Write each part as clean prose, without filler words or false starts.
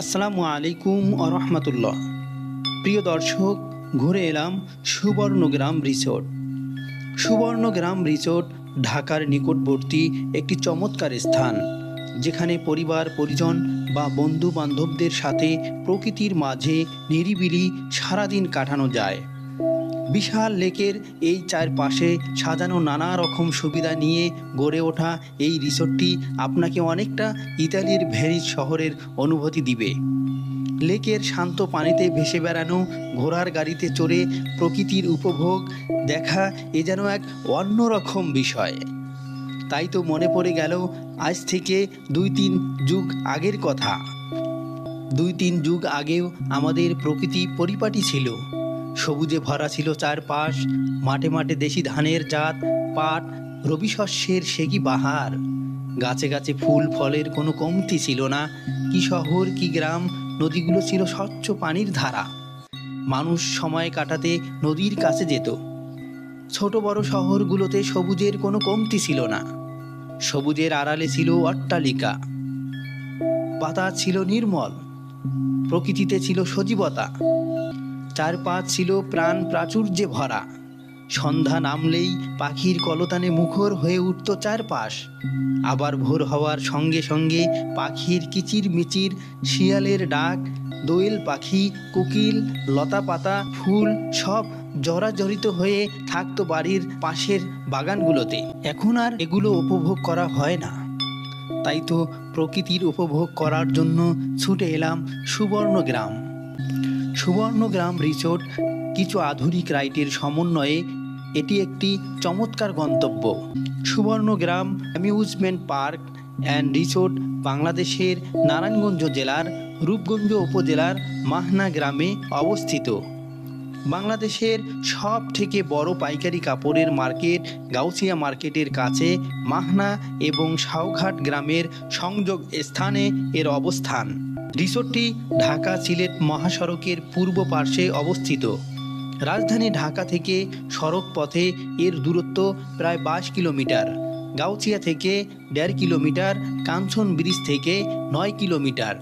আসসালামু আলাইকুম আরহামাতুল্লাহ। প্রিয় দর্শক, ঘুরে এলাম সুবর্ণগ্রাম রিসোর্ট। সুবর্ণগ্রাম রিসোর্ট ঢাকার নিকটবর্তী একটি চমৎকার স্থান, যেখানে পরিবার পরিজন বা বন্ধু বান্ধবদের সাথে প্রকৃতির মাঝে নিরিবিলি সারাদিন কাটানো যায়। বিশাল লেকের এই চারপাশে সাজানো নানা রকম সুবিধা নিয়ে গড়ে ওঠা এই রিসোর্টটি আপনাকে অনেকটা ইতালির ভেনিস শহরের অনুভূতি দিবে। লেকের শান্ত পানিতে ভেসে বেড়ানো, ঘোড়ার গাড়িতে চড়ে প্রকৃতির উপভোগ দেখা এ যেন এক অন্যরকম বিষয়। তাই তো মনে পড়ে গেল আজ থেকে 2-3 যুগ আগের কথা। 2-3 যুগ আগেও আমাদের প্রকৃতি পরিপাটি ছিল। সবুজে ভরা ছিল চারপাশ, মাঠে মাঠে দেশি ধানের জাত, পাট, রবি শস্যের সে কি বাহার। গাছে গাছে ফুল ফলের কোনো কমতি ছিল না। কি শহর কি গ্রাম, নদীগুলো ছিল স্বচ্ছ পানির ধারা। মানুষ সময় কাটাতে নদীর কাছে যেত। ছোট বড় শহরগুলোতে সবুজের কোনো কমতি ছিল না। সবুজের আড়ালে ছিল অট্টালিকা, বাতাস ছিল নির্মল, প্রকৃতিতে ছিল সজীবতা, চারপাশ ছিল প্রাণ প্রাচুর্যে ভরা। সন্ধ্যা নামলেই পাখির কলতানে মুখর হয়ে উঠত চারপাশ। আবার ভোর হওয়ার সঙ্গে সঙ্গে পাখির কিচির মিচির, শিয়ালের ডাক, দোয়েল পাখি, কোকিল, লতা পাতা, ফুল সব জড়াজড়িত হয়ে থাকতো বাড়ির পাশের বাগানগুলোতে। এখন আর এগুলো উপভোগ করা হয় না। তাই তো প্রকৃতির উপভোগ করার জন্য ছুটে এলাম সুবর্ণগ্রাম। সুবর্ণগ্রাম রিসোর্ট কিছু আধুনিক রাইডের সমন্বয়ে এটি একটি চমৎকার গন্তব্য। Subarnagram amusement park and resort বাংলাদেশের নারায়ণগঞ্জ জেলার রূপগঞ্জ উপজেলার মাহনা গ্রামে অবস্থিত। বাংলাদেশের সব থেকে বড় পাইকারি কাপড়ের মার্কেট গাউসিয়া মার্কেটের কাছে মাহনা এবং সাওঘাট গ্রামের সংযোগ স্থানে এর অবস্থান। রিসোর্টটি ঢাকা সিলেট মহাসড়কের পূর্ব পার্শ্বে অবস্থিত। রাজধানী ঢাকা থেকে সড়ক পথে এর দূরত্ব প্রায় 22 কিলোমিটার, গাউছিয়া থেকে 1.5 কিলোমিটার, কাঞ্চন ব্রিজ থেকে 9 কিলোমিটার।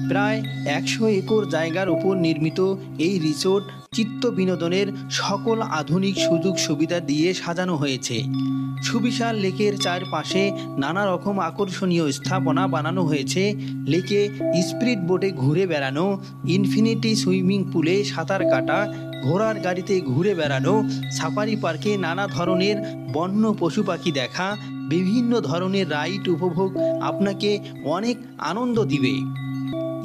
প্রায় 100 একর জায়গার উপর নির্মিত এই রিসোর্ট চিত্ত বিনোদনের সকল আধুনিক সুযোগ সুবিধা দিয়ে সাজানো হয়েছে। সুবিশাল লেকের চারপাশে নানা রকম আকর্ষণীয় স্থাপনা বানানো হয়েছে। লেকে স্পিড বোটে ঘুরে বেড়ানো, ইনফিনিটি সুইমিং পুলে সাঁতার কাটা, ঘোড়ার গাড়িতে ঘুরে বেড়ানো, সাফারি পার্কে নানা ধরনের বন্য পশু পাখি দেখা, বিভিন্ন ধরনের রাইড উপভোগ আপনাকে অনেক আনন্দ দিবে।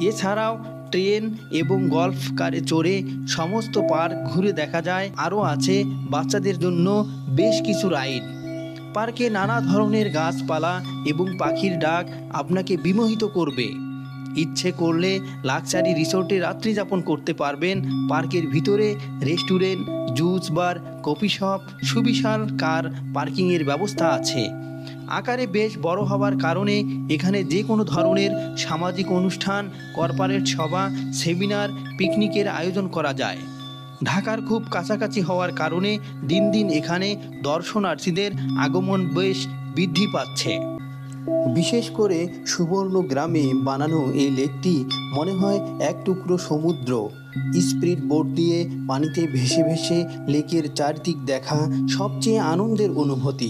এছাড়াও ট্রেন এবং গল্ফ কারে চড়ে সমস্ত পার্ক ঘুরে দেখা যায়। আরও আছে বাচ্চাদের জন্য বেশ কিছু রাইড। পার্কে নানা ধরনের গাছপালা এবং পাখির ডাক আপনাকে বিমোহিত করবে। ইচ্ছে করলে লাক্সারি রিসোর্টে রাত্রি যাপন করতে পারবেন। পার্কের ভিতরে restaurant, juice bar, coffee shop, সুবিশাল কার পার্কিংয়ের ব্যবস্থা আছে। আকারে বেশ বড় হওয়ার কারণে এখানে যে কোনো ধরনের সামাজিক অনুষ্ঠান, কর্পোরেট সভা, সেমিনার, পিকনিকের আয়োজন করা যায়। ঢাকার খুব কাছাকাছি হওয়ার কারণে দিন দিন এখানে দর্শনার্থীদের আগমন বেশ বৃদ্ধি পাচ্ছে। বিশেষ করে সুবর্ণগ্রামে বানানো এই লেকটি মনে হয় এক টুকরো সমুদ্র। স্পিড বোট দিয়ে পানিতে ভেসে ভেসে লেকের চারদিক দেখা সবচেয়ে আনন্দের অনুভূতি।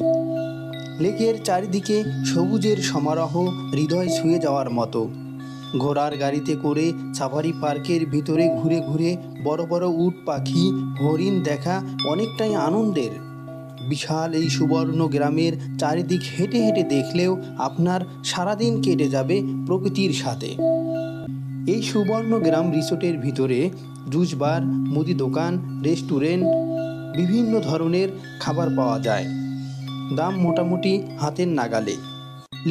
লেকের চারিদিকে সবুজের সমারোহ হৃদয় ছুঁয়ে যাওয়ার মতো। ঘোড়ার গাড়িতে করে সাফারি পার্কের ভিতরে ঘুরে ঘুরে বড় বড় উট পাখি, হরিণ দেখা অনেকটাই আনন্দের। বিশাল এই সুবর্ণ গ্রামের চারিদিক হেঁটে হেঁটে দেখলেও আপনার সারাদিন কেটে যাবে প্রকৃতির সাথে। এই সুবর্ণ গ্রাম রিসোর্টের ভিতরে জুস বার, মুদি দোকান, রেস্টুরেন্ট, বিভিন্ন ধরনের খাবার পাওয়া যায়। দাম মোটামুটি হাতের নাগালে।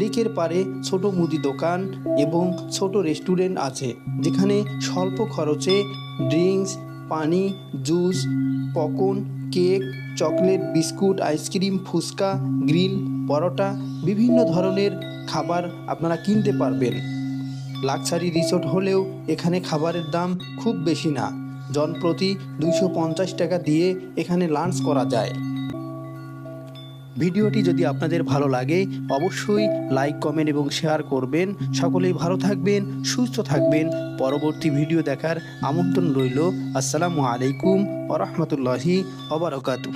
লেকের পারে ছোট মুদি দোকান এবং ছোট রেস্টুরেন্ট আছে, যেখানে স্বল্প খরচে ড্রিঙ্কস, পানি, জুস, পকন, কেক, চকলেট, বিস্কুট, আইসক্রিম, ফুচকা, গ্রিল, পরোটা, বিভিন্ন ধরনের খাবার আপনারা কিনতে পারবেন। লাক্সারি রিসোর্ট হলেও এখানে খাবারের দাম খুব বেশি না। জনপ্রতি 250 টাকা দিয়ে এখানে লাঞ্চ করা যায়। ভিডিওটি যদি আপনাদের ভালো লাগে অবশ্যই লাইক, কমেন্ট এবং শেয়ার করবেন। সকলেই ভালো থাকবেন, সুস্থ থাকবেন। পরবর্তী ভিডিও দেখার আমন্ত্রণ রইল। আসসালামু আলাইকুম ওয়া রাহমাতুল্লাহি ওয়া বারাকাতুহু।